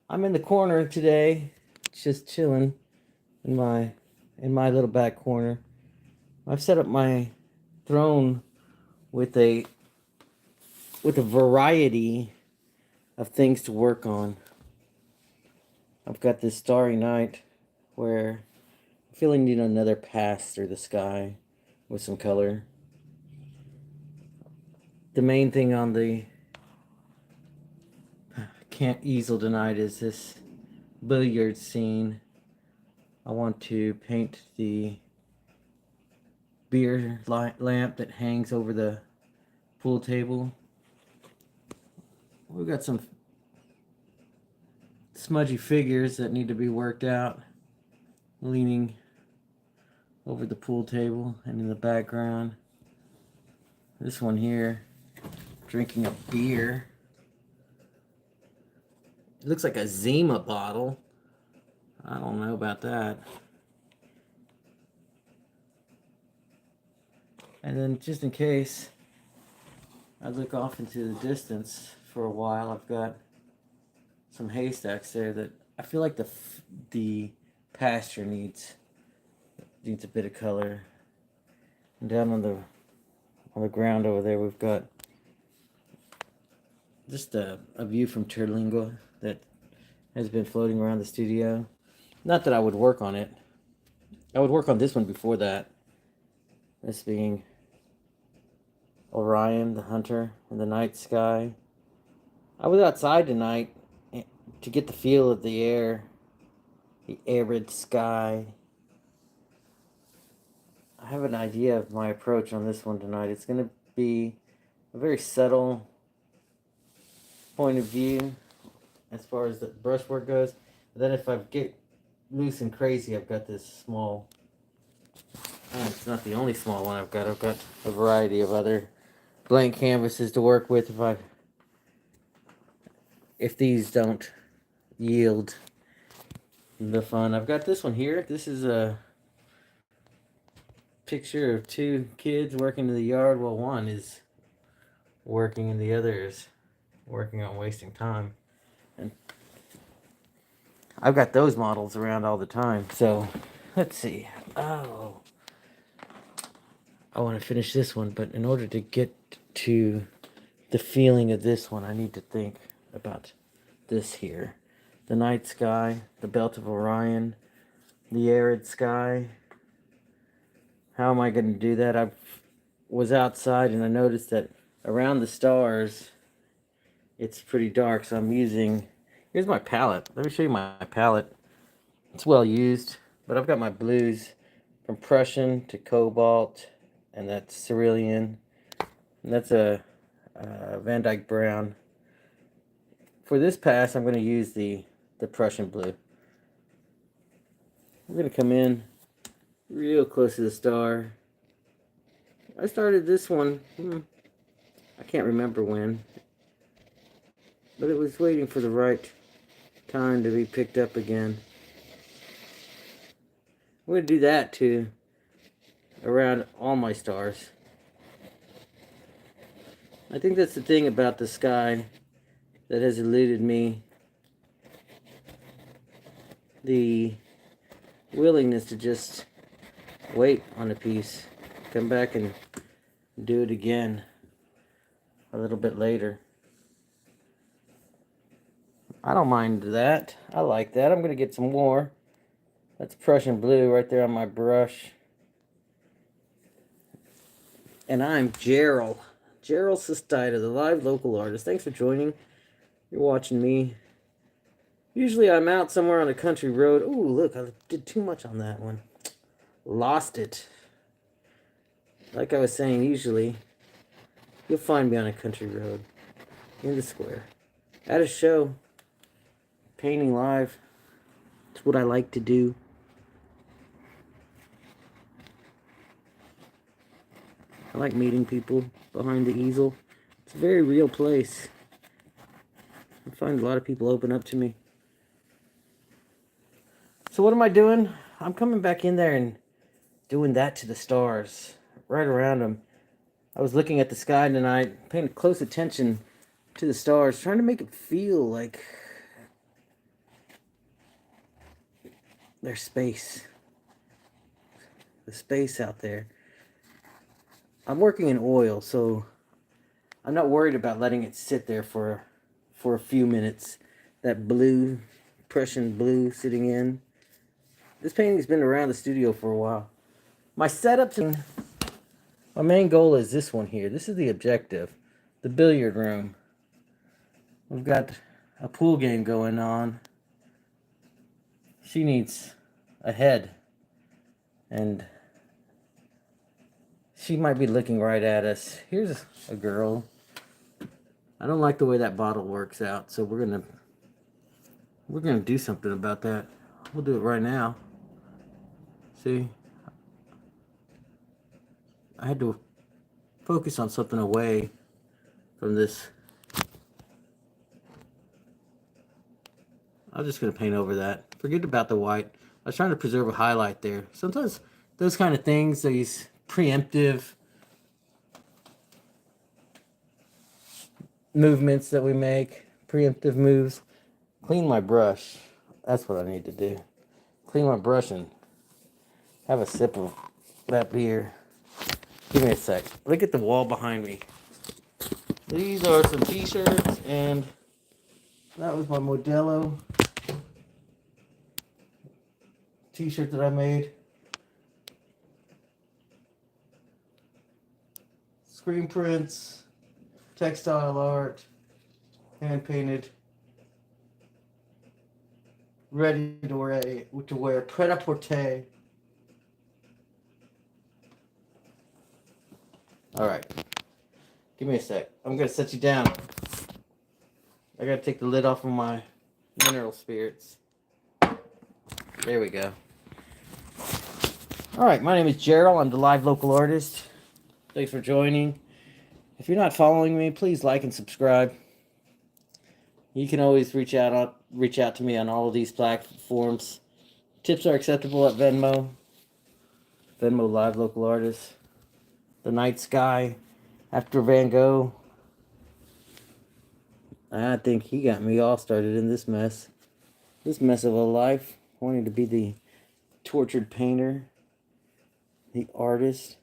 I'm in the corner today, just chilling in my little back corner. I've set up my throne with a variety of things to work on. I've got this starry night where I'm feeling another pass through the sky with some color. The main thing on the can't easel tonight is this billiard scene. I want to paint the beer lamp that hangs over the pool table. We've got some smudgy figures that need to be worked out, leaning over the pool table, and in the background, this one here drinking a beer. It looks like a Zima bottle. I don't know about that. And then, just in case I look off into the distance for a while, I've got some haystacks there that I feel like the pasture needs a bit of color. And down on the ground over there, we've got just a view from Vangogh that has been floating around the studio. Not that I would work on it. I would work on this one before that. This being Orion, the hunter, in the night sky. I was outside tonight to get the feel of the air, the arid sky. I have an idea of my approach on this one tonight. It's going to be a very subtle point of view as far as the brushwork goes. But then if I get loose and crazy, I've got this small, it's not the only small one I've got a variety of other blank canvases to work with if these don't yield the fun. I've got this one here. This is a picture of two kids working in the yard while one is working and the other is working on wasting time. And I've got those models around all the time. So let's see. Oh, I want to finish this one, but in order to get to the feeling of this one, I need to think about this here. The night sky, the belt of Orion, the arid sky. How am I going to do that? I was outside and I noticed that around the stars, it's pretty dark, so I'm using, here's my palette. Let me show you my palette. It's well used, but I've got my blues from Prussian to Cobalt, and that's Cerulean, and that's a Van Dyke Brown. For this pass, I'm going to use the Prussian blue. I'm going to come in real close to the star. I started this one, I can't remember when, but it was waiting for the right time to be picked up again. I'm going to do that too around all my stars. I think that's the thing about the sky that has eluded me. The willingness to just wait on a piece, come back and do it again a little bit later. I don't mind that. I like that. I'm going to get some more. That's Prussian blue right there on my brush. And I'm Gerald Sestita, the live local artist. Thanks for joining. You're watching me. Usually I'm out somewhere on a country road. Ooh, look, I did too much on that one. Lost it. Like I was saying, usually you'll find me on a country road, in the square, at a show, painting live. It's what I like to do. I like meeting people behind the easel. It's a very real place. I find a lot of people open up to me. So what am I doing? I'm coming back in there and doing that to the stars, right around them. I was looking at the sky tonight, paying close attention to the stars, trying to make it feel like there's space. The space out there. I'm working in oil, so I'm not worried about letting it sit there for a few minutes. That blue, Prussian blue sitting in. This painting's been around the studio for a while. My setups, my main goal is this one here. This is the objective. The billiard room. We've got a pool game going on. She needs a head. And she might be looking right at us. Here's a girl. I don't like the way that bottle works out, so we're gonna do something about that. We'll do it right now. See? I had to focus on something away from this. I'm just gonna paint over that. Forget about the white. I was trying to preserve a highlight there. Sometimes those kind of things, these preemptive movements that we make, preemptive moves. Clean my brush. That's what I need to do. Clean my brush and have a sip of that beer. Give me a sec. Look at the wall behind me. These are some t-shirts, and that was my Modelo t-shirt that I made. Screen prints, textile art, hand painted, ready to wear, pret-a-porter. All right, give me a sec. I'm gonna set you down. I gotta take the lid off of my mineral spirits. There we go. All right, my name is Gerald. I'm the live local artist. Thanks for joining. If you're not following me, please like and subscribe. You can always reach out to me on all of these platforms. Tips are acceptable at Venmo Live Local Artist. The Night Sky after Vangogh. I think he got me all started in this mess. This mess of a life. Wanting to be the tortured painter. The artist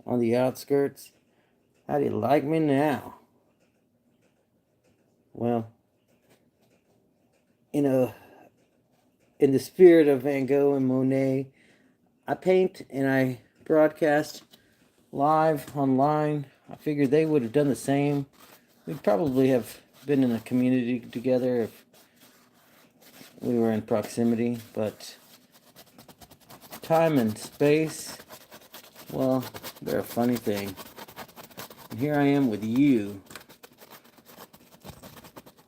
on the outskirts. How do you like me now? Well, in the spirit of Van Gogh and Monet, I paint and I broadcast live online. I figured they would have done the same. We'd probably have been in a community together if we were in proximity, but time and space, well, they're a funny thing. And here I am with you,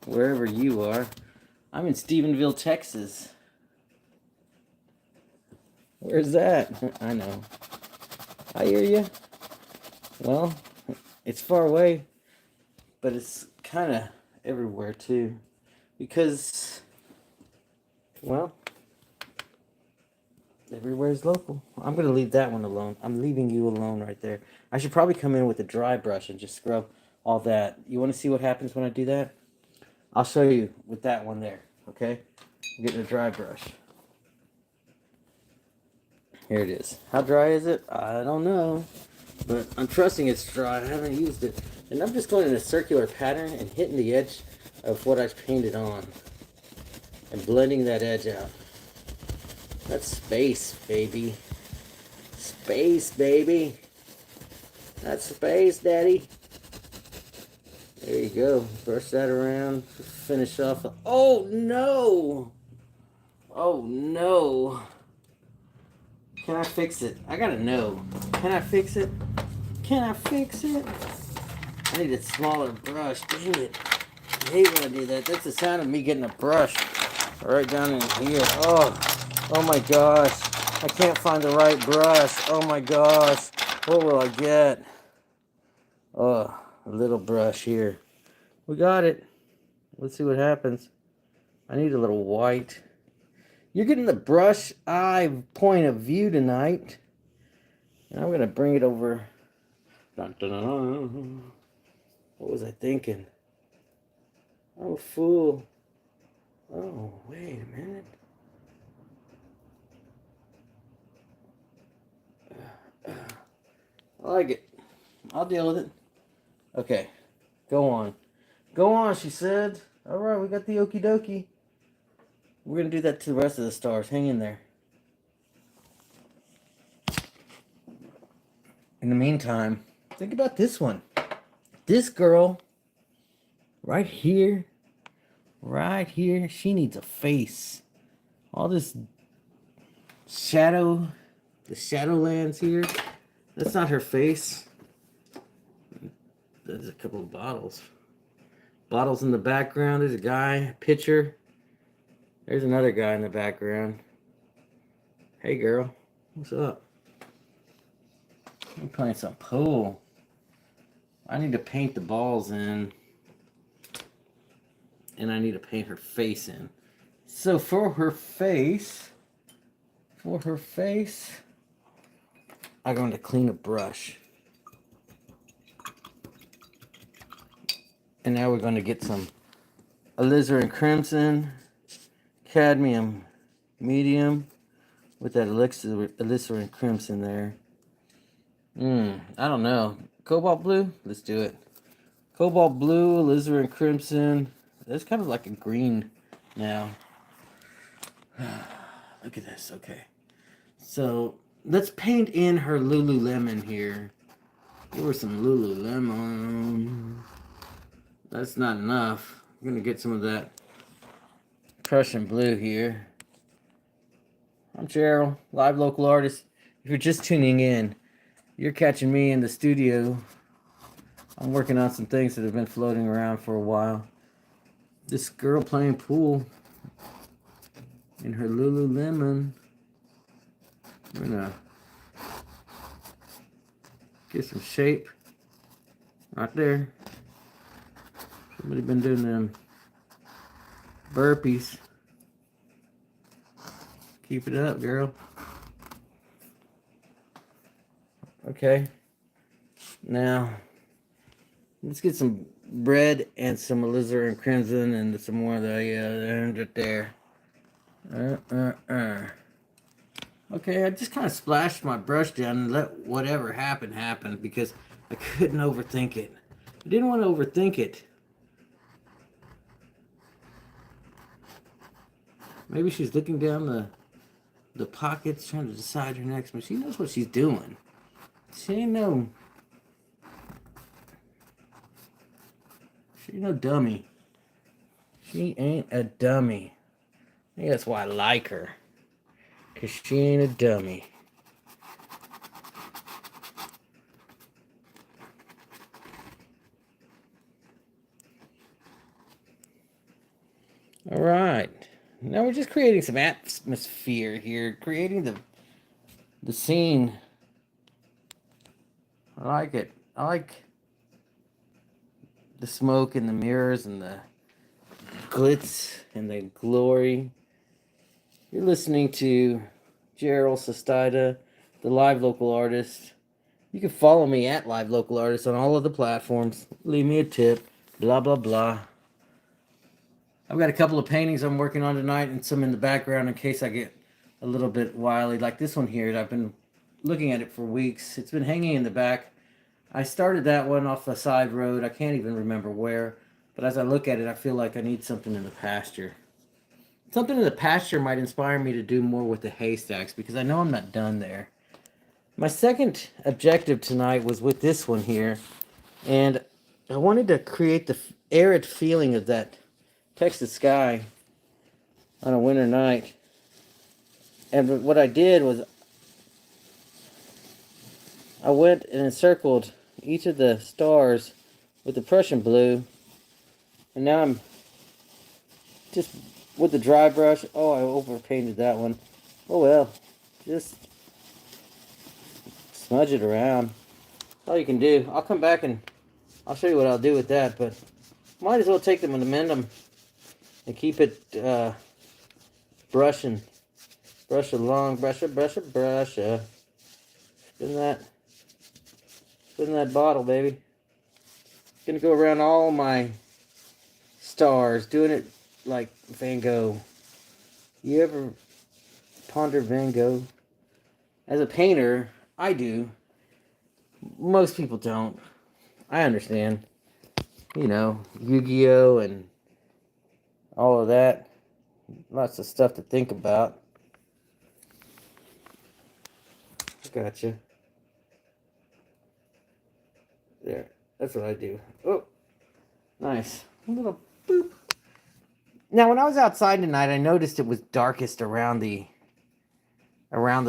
wherever you are. I'm in Stephenville, Texas. Where's that? I know. I hear you. Well, it's far away, but it's kind of everywhere too. Because, well, everywhere's local. I'm going to leave that one alone. I'm leaving you alone right there. I should probably come in with a dry brush and just scrub all that. You want to see what happens when I do that? I'll show you with that one there, okay? I'm getting a dry brush. Here it is. How dry is it? I don't know. But I'm trusting it's dry. I haven't used it. And I'm just going in a circular pattern and hitting the edge of what I've painted on. And blending that edge out. That's space, baby. Space, baby. That's space, daddy. There you go. Brush that around. Finish off. Oh, no. Oh, no. Can I fix it? I gotta know. Can I fix it? Can I fix it? I need a smaller brush. Dang it. I hate when I do that. That's the sound of me getting a brush right down in here. Oh my gosh. I can't find the right brush. Oh my gosh. What will I get? Oh, a little brush here. We got it. Let's see what happens. I need a little white. You're getting the brush eye point of view tonight. And I'm going to bring it over. Dun, dun, dun, dun. What was I thinking? Oh, fool. Oh, wait a minute. like it. I'll deal with it. Okay. Go on. Go on, she said. Alright, we got the okie dokie. We're going to do that to the rest of the stars. Hang in there. In the meantime, think about this one. This girl, right here, she needs a face. All this shadow, the Shadowlands here, that's not her face. There's a couple of bottles. Bottles in the background. There's a guy, a pitcher. There's another guy in the background. Hey girl, what's up? I'm playing some pool. I need to paint the balls in. And I need to paint her face in. So for her face, I'm going to clean a brush. And now we're going to get some alizarin crimson, cadmium medium with that alizarin crimson there. I don't know. Cobalt blue? Let's do it. Cobalt blue, alizarin crimson. That's kind of like a green now. Look at this. Okay. So let's paint in her Lululemon here. Give her some Lululemon. That's not enough. I'm going to get some of that Prussian blue here. I'm Cheryl, live local artist. If you're just tuning in, you're catching me in the studio. I'm working on some things that have been floating around for a while. This girl playing pool in her Lululemon. I'm gonna get some shape right there. Somebody been doing them burpees. Keep it up, girl. Okay. Now, let's get some bread and some alizarin crimson and some more of the there. Okay, I just kind of splashed my brush down and let whatever happen because I couldn't overthink it. I didn't want to overthink it. Maybe she's looking down the pockets trying to decide her next, but she knows what she's doing. She ain't no dummy. She ain't a dummy. I think that's why I like her. Because she ain't a dummy. Alright. Now we're just creating some atmosphere here. Creating the scene. I like it. I like the smoke and the mirrors and the glitz and the glory. You're listening to Gerald Sestida, the live local artist. You can follow me at live local artist on all of the platforms. Leave me a tip. Blah, blah, blah. I've got a couple of paintings I'm working on tonight and some in the background in case I get a little bit wily. Like this one here. I've been looking at it for weeks. It's been hanging in the back. I started that one off the side road. I can't even remember where. But as I look at it, I feel like I need something in the pasture. Something in the pasture might inspire me to do more with the haystacks because I know I'm not done there. My second objective tonight was with this one here. And I wanted to create the arid feeling of that Texas sky on a winter night. And what I did was I went and encircled each of the stars with the Prussian blue. And now I'm just with the dry brush. Oh, I overpainted that one. Oh well. Just smudge it around. That's all you can do. I'll come back and I'll show you what I'll do with that. But might as well take them and amend them. And keep it brushing. Brush along. Brush. Spin that bottle, baby. Gonna go around all my stars, doing it like Vangogh. You ever ponder Vangogh? As a painter, I do. Most people don't. I understand. You know, Yu-Gi-Oh! And all of that. Lots of stuff to think about. Gotcha. There. That's what I do. Oh, nice. A little boop. Now, when I was outside tonight, I noticed it was darkest around the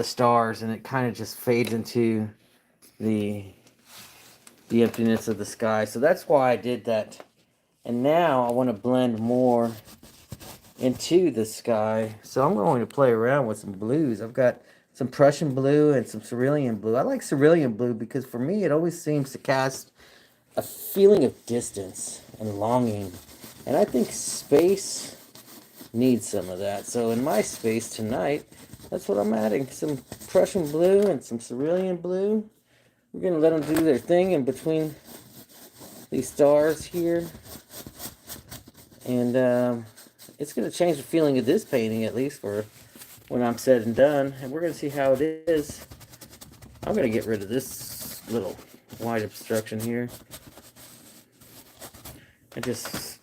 stars, and it kind of just fades into the emptiness of the sky. So that's why I did that. And now I want to blend more into the sky. So I'm going to play around with some blues. I've got some Prussian blue and some cerulean blue. I like cerulean blue because for me it always seems to cast a feeling of distance and longing. And I think space needs some of that. So in my space tonight, that's what I'm adding. Some Prussian blue and some cerulean blue. We're going to let them do their thing in between these stars here. And it's going to change the feeling of this painting, at least for when I'm said and done. And we're going to see how it is. I'm going to get rid of this little white obstruction here. And just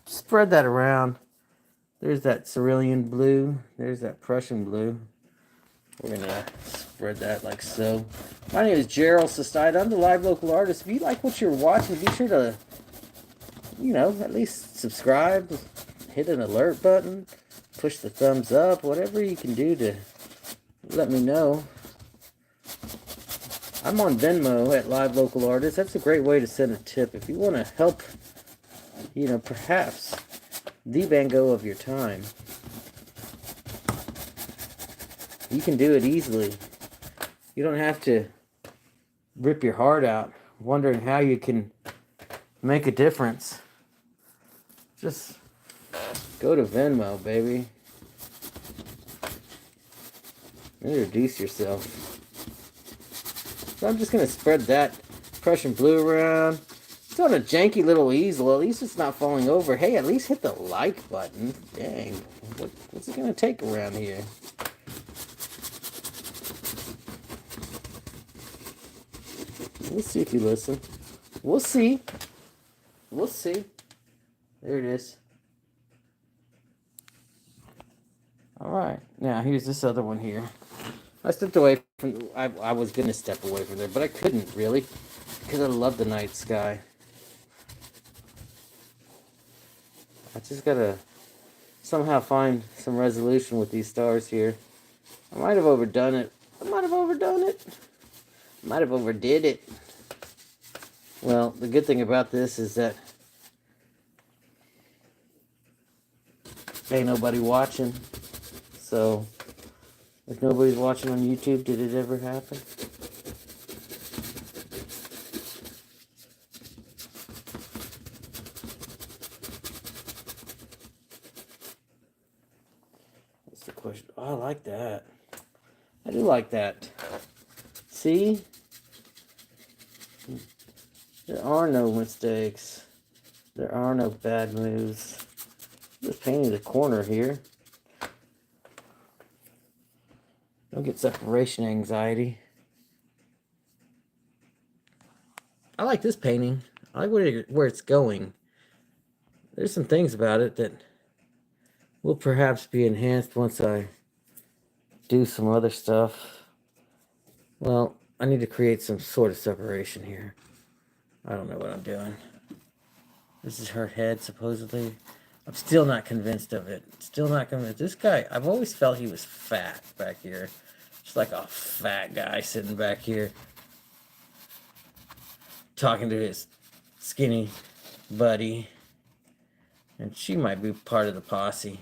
spread that around. There's that cerulean blue. There's that Prussian blue. We're going to spread that like so. My name is Gerald Sestide. I'm the live local artist. If you like what you're watching, be sure to, you know, at least subscribe, hit an alert button, push the thumbs up, whatever you can do to let me know. I'm on Venmo at Live Local Artist. That's a great way to send a tip. If you want to help, you know, perhaps the Vangogh of your time, you can do it easily. You don't have to rip your heart out wondering how you can make a difference. Just go to Venmo, baby. Introduce yourself. So I'm just going to spread that Prussian blue around. It's on a janky little easel. At least it's not falling over. Hey, at least hit the like button. Dang. What's it going to take around here? We'll see if you listen. We'll see. We'll see. There it is. Alright. Now, here's this other one here. I stepped away from... I was going to step away from there, but I couldn't, really. Because I love the night sky. I just got to somehow find some resolution with these stars here. I might have overdone it. I might have overdone it. Might have overdid it. Well, the good thing about this is that ain't nobody watching. So, if nobody's watching on YouTube, did it ever happen? That's the question. Oh, I like that. I do like that. See? There are no mistakes. There are no bad moves. Just painting the corner here. Don't get separation anxiety. I like this painting. I like where it's going. There's some things about it that will perhaps be enhanced once I do some other stuff. Well, I need to create some sort of separation here. I don't know what I'm doing. This is her head, supposedly. I'm still not convinced of it. Still not convinced. This guy, I've always felt he was fat back here. Just like a fat guy sitting back here talking to his skinny buddy. And she might be part of the posse.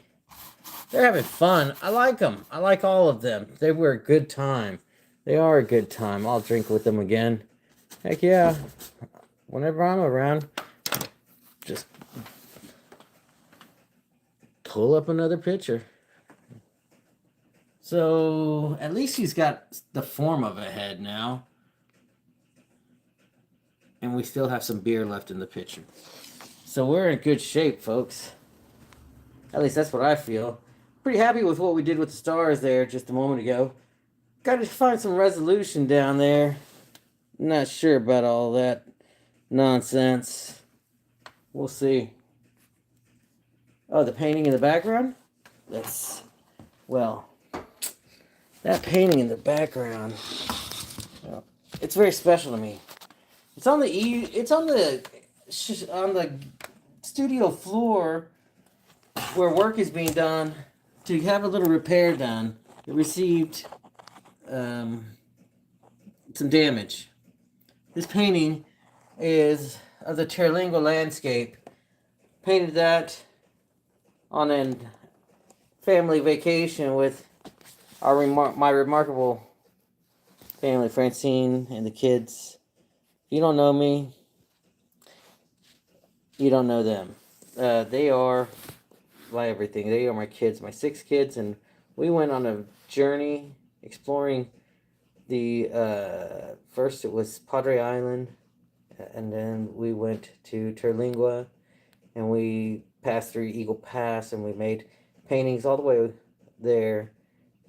They're having fun. I like them. I like all of them. They were a good time. They are a good time. I'll drink with them again. Heck yeah. Whenever I'm around, just pull up another picture. So, at least he's got the form of a head now. And we still have some beer left in the pitcher. So we're in good shape, folks. At least that's what I feel. Pretty happy with what we did with the stars there just a moment ago. Got to find some resolution down there. not sure about all that nonsense. We'll see. Oh, the painting in the background? That's, well, that painting in the background, well, it's very special to me. It's on the studio floor where work is being done to have a little repair done. It received some damage. This painting is of the Terlingua landscape. Painted that on a family vacation with my remarkable family, Francine and the kids. If you don't know me, you don't know them. They are my everything. They are my kids, my 6 kids, and we went on a journey exploring the first it was Padre Island, and then we went to Terlingua, and we passed through Eagle Pass, and we made paintings all the way there.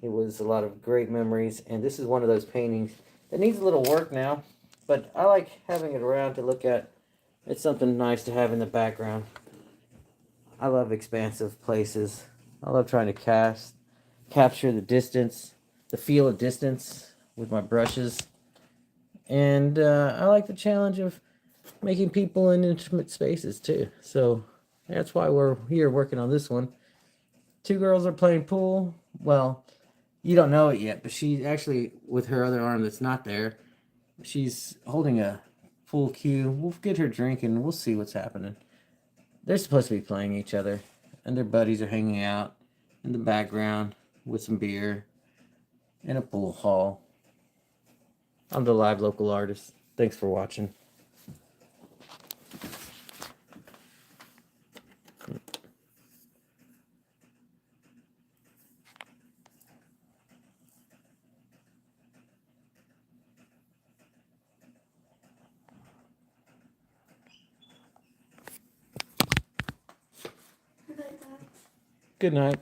It was a lot of great memories, and this is one of those paintings that needs a little work now, but I like having it around to look at. It's something nice to have in the background. I love expansive places. I love trying to capture the distance, the feel of distance with my brushes. And I like the challenge of making people in intimate spaces too. So that's why we're here working on this one. 2 girls are playing pool. Well, you don't know it yet, but she actually, with her other arm that's not there, she's holding a pool cue. We'll get her drinking. We'll see what's happening. They're supposed to be playing each other, and their buddies are hanging out in the background with some beer in a pool hall. I'm the live local artist. Thanks for watching. Good night.